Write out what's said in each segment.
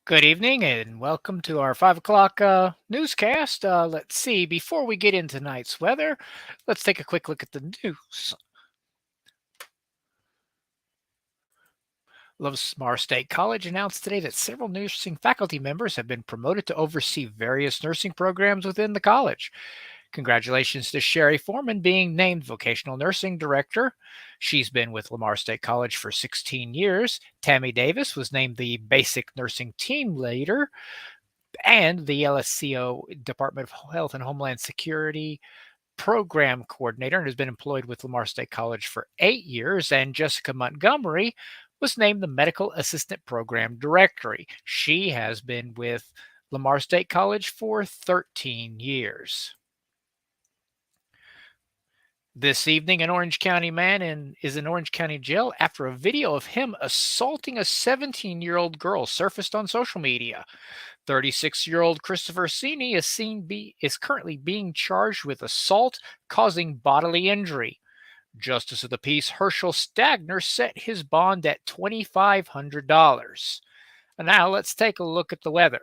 Good evening and welcome to our 5 o'clock newscast. Let's see, before we get into tonight's weather, let's take a quick look at the news. Lamar State College announced today that several nursing faculty members have been promoted to oversee various nursing programs within the college. Congratulations to Sherry Foreman being named Vocational Nursing Director. She's been with Lamar State College for 16 years. Tammy Davis was named the Basic Nursing Team Leader. And the LSCO Department of Health and Homeland Security program coordinator and has been employed with Lamar State College for 8 years. And Jessica Montgomery was named the Medical Assistant Program Director. She has been with Lamar State College for 13 years. This evening, an Orange County man is in Orange County jail after a video of him assaulting a 17-year-old girl surfaced on social media. 36-year-old Christopher Sini is currently being charged with assault causing bodily injury. Justice of the Peace Herschel Stagner set his bond at $2,500. And now let's take a look at the weather.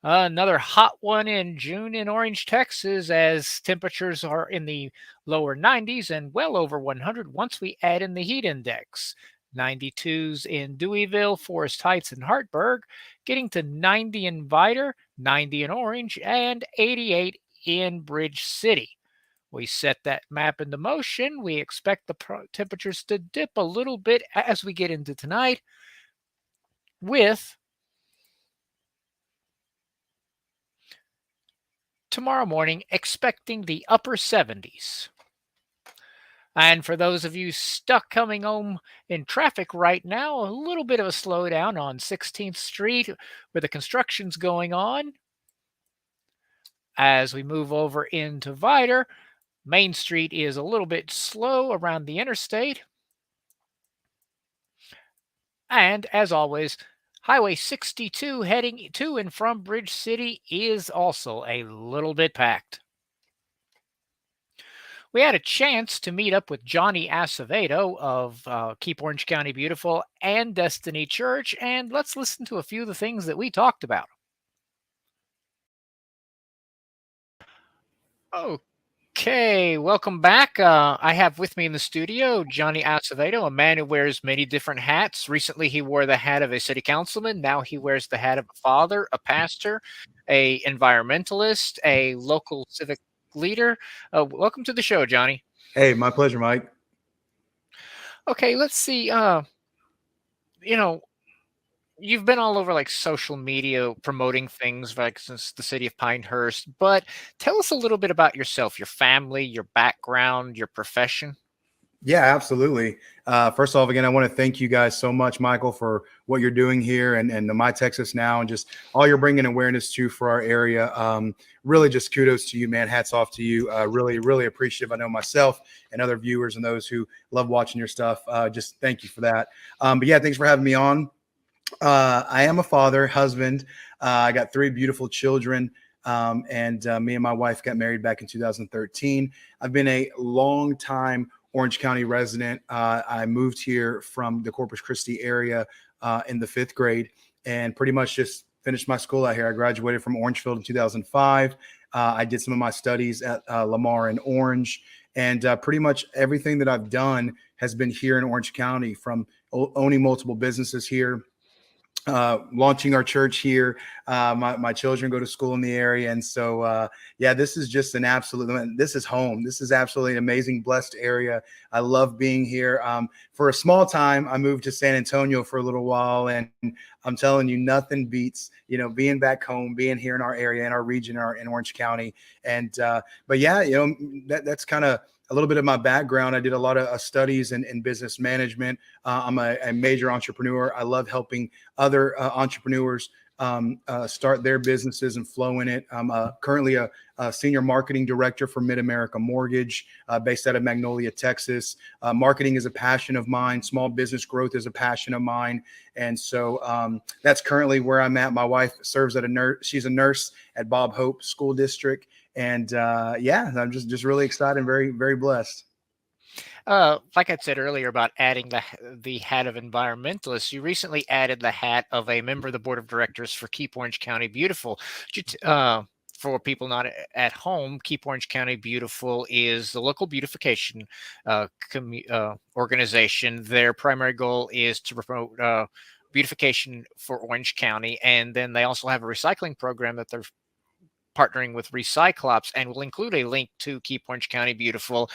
Another hot one in June in Orange, Texas, as temperatures are in the lower 90s and well over 100 once we add in the heat index. 92s in Deweyville, Forest Heights, and Hartburg, getting to 90 in Vidor, 90 in Orange, and 88 in Bridge City. We set that map into motion. We expect the temperatures to dip a little bit as we get into tonight, with tomorrow morning expecting the upper 70s. And for those of you stuck coming home in traffic right now, a little bit of a slowdown on 16th Street where the construction's going on. As we move over into Vidor, Main Street is a little bit slow around the interstate. And as always, Highway 62 heading to and from Bridge City is also a little bit packed. We had a chance to meet up with Johnny Asevado of Keep Orange County Beautiful and Destiny Church, and let's listen to a few of the things that we talked about. Okay, welcome back. I have with me in the studio Johnny Acevedo, a man who wears many different hats. Recently, he wore the hat of a city councilman. Now he wears the hat of a father, a pastor, a environmentalist, a local civic leader. Welcome to the show, Johnny. Hey, my pleasure, Mike. Okay, let's see. You know, you've been all over like social media promoting things like since the city of Pinehurst, but tell us a little bit about yourself, your family, your background, your profession. Yeah, absolutely. First off, again, I want to thank you guys so much, Michael, for what you're doing here and the My Texas Now and just all you're bringing awareness to for our area. Really, just kudos to you, man. Hats off to you. Really, really appreciative. I know myself and other viewers and those who love watching your stuff. Just thank you for that. But yeah, thanks for having me on. I am a father, husband. I got three beautiful children. And me and my wife got married back in 2013. I've been a long time Orange County resident. I moved here from the Corpus Christi area in the 5th grade and pretty much just finished my school out here. I graduated from Orangefield in 2005. I did some of my studies at Lamar in Orange. And pretty much everything that I've done has been here in Orange County, from owning multiple businesses here, launching our church here. My children go to school in the area. And so, yeah, this is just an absolute, this is home. This is absolutely an amazing, blessed area. I love being here. For a small time, I moved to San Antonio for a little while, and I'm telling you, nothing beats, being back home, being here in our area, in our region, in Orange County. And, but yeah, that's kind of a little bit of my background. I did a lot of studies in business management. I'm a major entrepreneur. I love helping other entrepreneurs start their businesses and flow in it. I'm currently a senior marketing director for Mid-America Mortgage, based out of Magnolia, Texas. Marketing is a passion of mine. Small business growth is a passion of mine. And so that's currently where I'm at. My wife serves at a nurse. She's a nurse at Bob Hope School District. And yeah, I'm just really excited and very, very blessed. Like I said earlier about adding the hat of environmentalist, you recently added the hat of a member of the board of directors for Keep Orange County Beautiful. For people not at home, Keep Orange County Beautiful is the local beautification organization. Their primary goal is to promote beautification for Orange County, and then they also have a recycling program that they're partnering with Recyclops, and will include a link to Keep Orange County Beautiful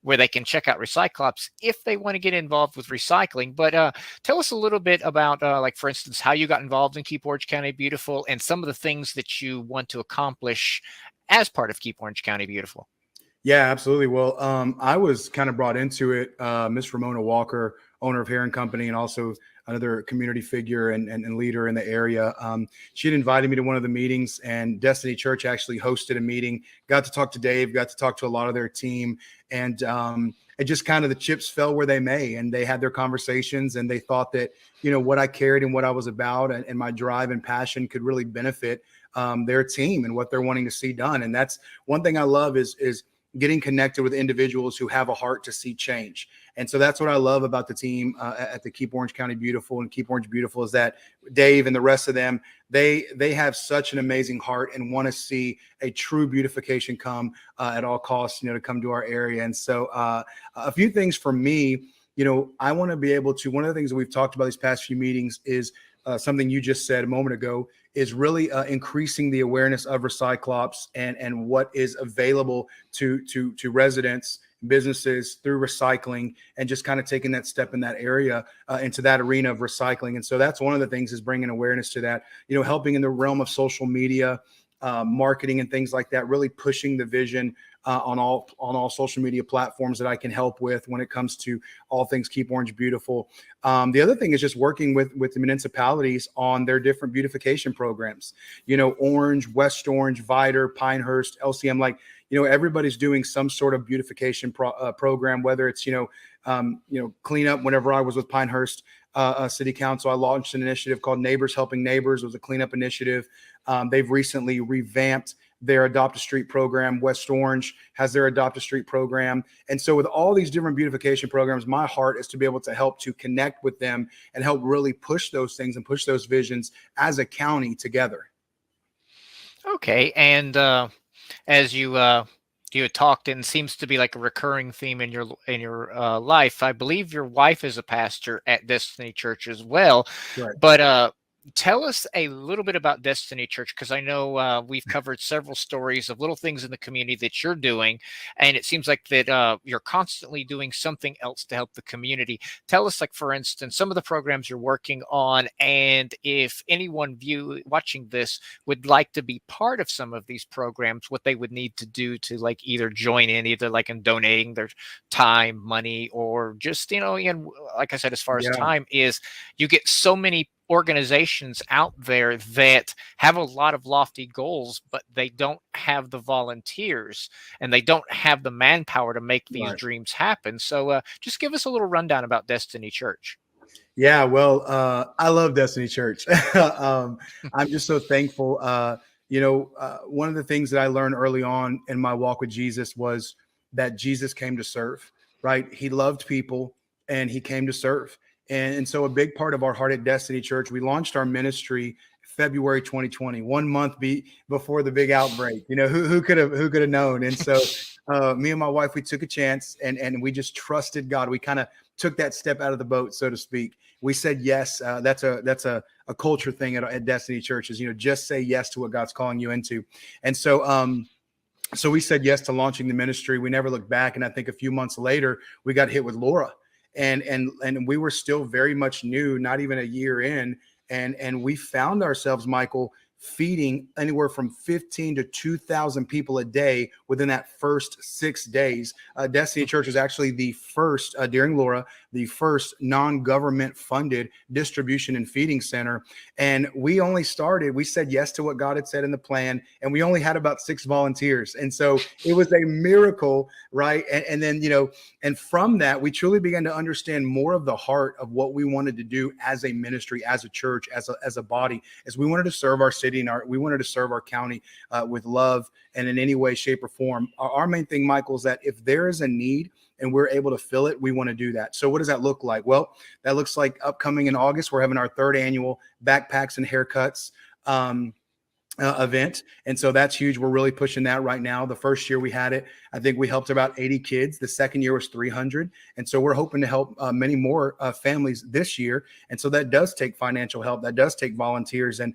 where they can check out Recyclops if they want to get involved with recycling. But tell us a little bit about, like, for instance, how you got involved in Keep Orange County Beautiful and some of the things that you want to accomplish as part of Keep Orange County Beautiful. Yeah, absolutely. Well, I was kind of brought into it. Miss Ramona Walker, owner of Heron Company, and also another community figure and leader in the area. She had invited me to one of the meetings, and Destiny Church actually hosted a meeting. Got to talk to Dave, got to talk to a lot of their team, and it just kind of the chips fell where they may, and they had their conversations, and they thought that what I carried and what I was about, and my drive and passion could really benefit their team and what they're wanting to see done. And that's one thing I love is getting connected with individuals who have a heart to see change. And so that's what I love about the team at the Keep Orange County Beautiful and Keep Orange Beautiful is that Dave and the rest of them, they have such an amazing heart and want to see a true beautification come at all costs, to come to our area. And so a few things for me, I want to be able to, one of the things that we've talked about these past few meetings is something you just said a moment ago, is really increasing the awareness of Recyclops and what is available to residents, businesses through recycling, and just kind of taking that step in that area into that arena of recycling. And so that's one of the things is bringing awareness to that, helping in the realm of social media, marketing and things like that, really pushing the vision on all social media platforms that I can help with when it comes to all things Keep Orange Beautiful. The other thing is just working with the municipalities on their different beautification programs. Orange, West Orange, Vidor, Pinehurst, LCM, like everybody's doing some sort of beautification program, whether it's clean up. Whenever I was with Pinehurst City Council, I launched an initiative called Neighbors Helping Neighbors. It was a cleanup initiative. They've recently revamped their Adopt a Street program. West Orange has their Adopt a Street program. And so with all these different beautification programs, my heart is to be able to help to connect with them and help really push those things and push those visions as a county together. Okay, and as you had talked, and seems to be like a recurring theme in your life. I believe your wife is a pastor at Destiny Church as well. Right. But tell us a little bit about Destiny Church, because I know we've covered several stories of little things in the community that you're doing, and it seems like that you're constantly doing something else to help the community. Tell us, like, for instance, some of the programs you're working on, and if anyone watching this would like to be part of some of these programs, what they would need to do to, like, either join in, either like in donating their time, money, or just again, like I said, as far as Yeah. time is, you get so many organizations out there that have a lot of lofty goals, but they don't have the volunteers and they don't have the manpower to make these Right. dreams happen. So just give us a little rundown about Destiny Church. Yeah, well, I love Destiny Church. I'm just so thankful. One of the things that I learned early on in my walk with Jesus was that Jesus came to serve, right? He loved people and he came to serve. And so a big part of our heart at Destiny Church, we launched our ministry February 2020, 1 month before the big outbreak. Who could have known? And so me and my wife, we took a chance and we just trusted God. We kind of took that step out of the boat, so to speak. We said yes. That's a culture thing at Destiny Churches. Just say yes to what God's calling you into. And so we said yes to launching the ministry. We never looked back. And I think a few months later, we got hit with Laura, and we were still very much new, not even a year in. And we found ourselves, Michael, feeding anywhere from 15 to 2,000 people a day within that first 6 days. Destiny Church was actually the first during Laura, the first non-government funded distribution and feeding center. And we said yes to what God had said in the plan, and we only had about 6 volunteers. And so it was a miracle, right? And then, and from that, we truly began to understand more of the heart of what we wanted to do as a ministry, as a church, as a body, as we wanted to serve our city and we wanted to serve our county with love and in any way, shape, or form. Our main thing, Michael, is that if there is a need and we're able to fill it, we want to do that. So what does that look like? Well, that looks like upcoming in August, we're having our 3rd annual Backpacks and Haircuts event. And so that's huge. We're really pushing that right now. The first year we had it, I think we helped about 80 kids. The second year was 300. And so we're hoping to help many more families this year. And so that does take financial help. That does take volunteers. And,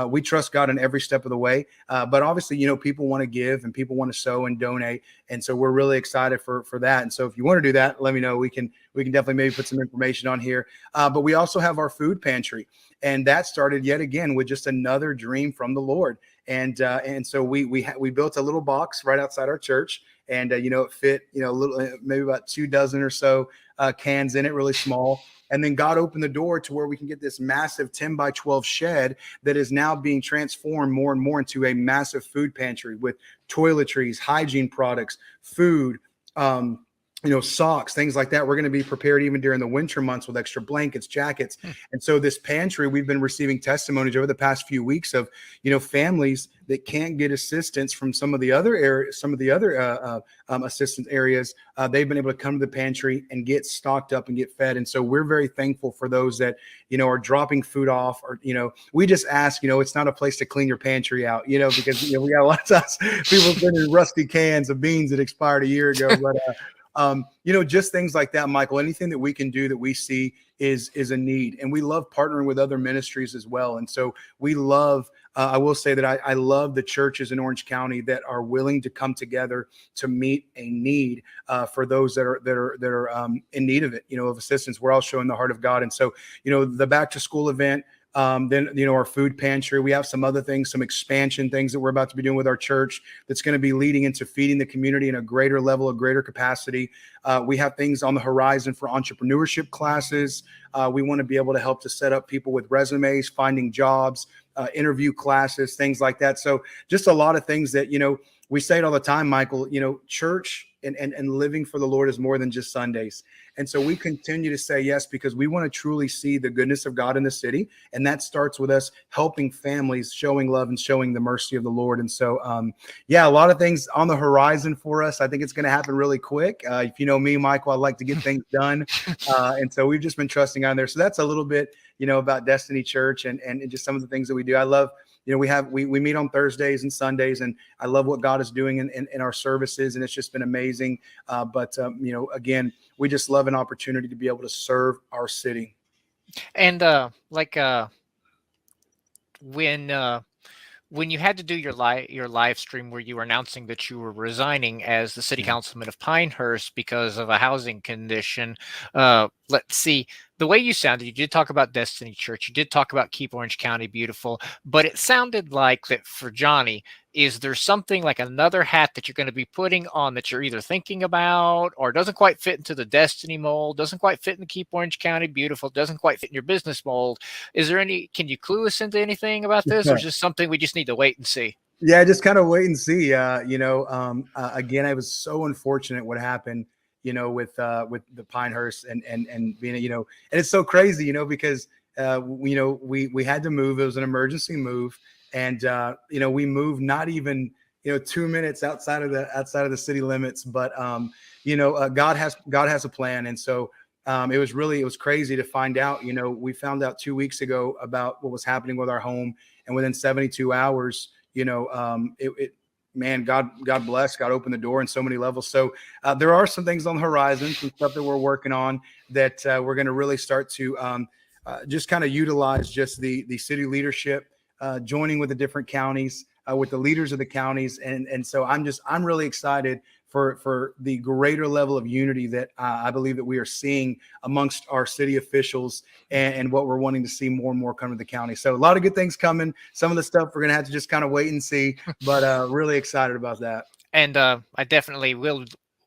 we trust God in every step of the way. But obviously, people want to give and people want to sow and donate. And so we're really excited for that. And so if you want to do that, let me know. We can definitely maybe put some information on here. But we also have our food pantry. And that started yet again with just another dream from the Lord. And so we built a little box right outside our church, and it fit a little, maybe about 2 dozen or so cans in it, really small. And then God opened the door to where we can get this massive 10 by 12 shed that is now being transformed more and more into a massive food pantry with toiletries, hygiene products, food, socks, things like that. We're going to be prepared even during the winter months with extra blankets, jackets. And so this pantry, we've been receiving testimonies over the past few weeks of, families that can't get assistance from some of the other areas, assistance areas. They've been able to come to the pantry and get stocked up and get fed. And so we're very thankful for those that, are dropping food off, or, we just ask, it's not a place to clean your pantry out, because, we got a lot of times people sending rusty cans of beans that expired a year ago. But, just things like that, Michael. Anything that we can do that we see is a need, and we love partnering with other ministries as well. And so we love. I will say that I love the churches in Orange County that are willing to come together to meet a need for those that are in need of it, of assistance. We're all showing the heart of God, and so the back to school event. Then, our food pantry, we have some other things, some expansion things that we're about to be doing with our church that's going to be leading into feeding the community in a greater level, a greater capacity. We have things on the horizon for entrepreneurship classes. We want to be able to help to set up people with resumes, finding jobs, interview classes, things like that. So just a lot of things that, we say it all the time, Michael, church and living for the Lord is more than just Sundays. And so we continue to say yes, because we want to truly see the goodness of God in the city. And that starts with us helping families, showing love and showing the mercy of the Lord. And so, a lot of things on the horizon for us. I think it's going to happen really quick. If you know me, Michael, I like to get things done. And so we've just been trusting on there. So that's a little bit, about Destiny Church and just some of the things that we do. I love, we meet on Thursdays and Sundays, and I love what God is doing in our services, and it's just been amazing. But again, we just love an opportunity to be able to serve our city. And when when you had to do your live stream where you were announcing that you were resigning as the city councilman of Pinehurst because of a housing condition, let's see, the way you sounded, you did talk about Destiny Church, you did talk about Keep Orange County Beautiful, but it sounded like that for Johnny, is there something like another hat that you're going to be putting on that you're either thinking about or doesn't quite fit into the Destiny mold, doesn't quite fit in the Keep Orange County Beautiful, doesn't quite fit in your business mold? Is there can you clue us into anything about this, or is this something we just need to wait and see? Yeah, just kind of wait and see. Again, I was so unfortunate what happened, with the Pinehurst and being, and it's so crazy, because we had to move. It was an emergency move, and we moved not even 2 minutes outside of the city limits, but God has a plan, and so. It was crazy to find out. We found out 2 weeks ago about what was happening with our home, and within 72 hours, man, God bless, God opened the door in so many levels. So there are some things on the horizon, some stuff that we're working on that we're going to really start to just kind of utilize just the city leadership, joining with the different counties, with the leaders of the counties. And so I'm really excited for the greater level of unity that I believe that we are seeing amongst our city officials and what we're wanting to see more and more come to the county. So a lot of good things coming. Some of the stuff we're going to have to just kind of wait and see, but really excited about that. And I definitely will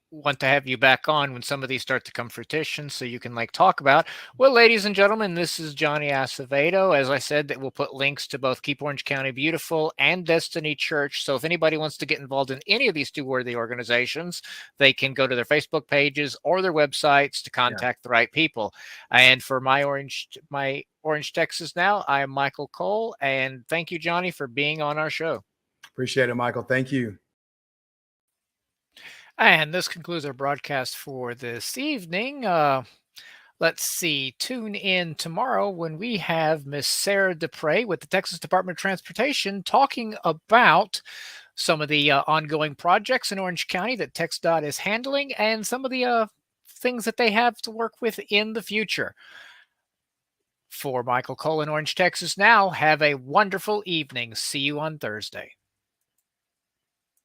want to have you back on when some of these start to come fruition so you can like talk about. Well, ladies and gentlemen, this is Johnny Asevado. As I said, that we'll put links to both Keep Orange County Beautiful and Destiny Church. So if anybody wants to get involved in any of these two worthy organizations, they can go to their Facebook pages or their websites to Yeah. contact the right people. And for my Orange Texas Now, I'm Michael Cole, and thank you, Johnny, for being on our show. Appreciate it, Michael. Thank you. And this concludes our broadcast for this evening. Let's see. Tune in tomorrow when we have Miss Sarah Dupre with the Texas Department of Transportation talking about some of the ongoing projects in Orange County that TxDOT is handling and some of the things that they have to work with in the future. For Michael Cole in Orange, Texas Now, have a wonderful evening. See you on Thursday.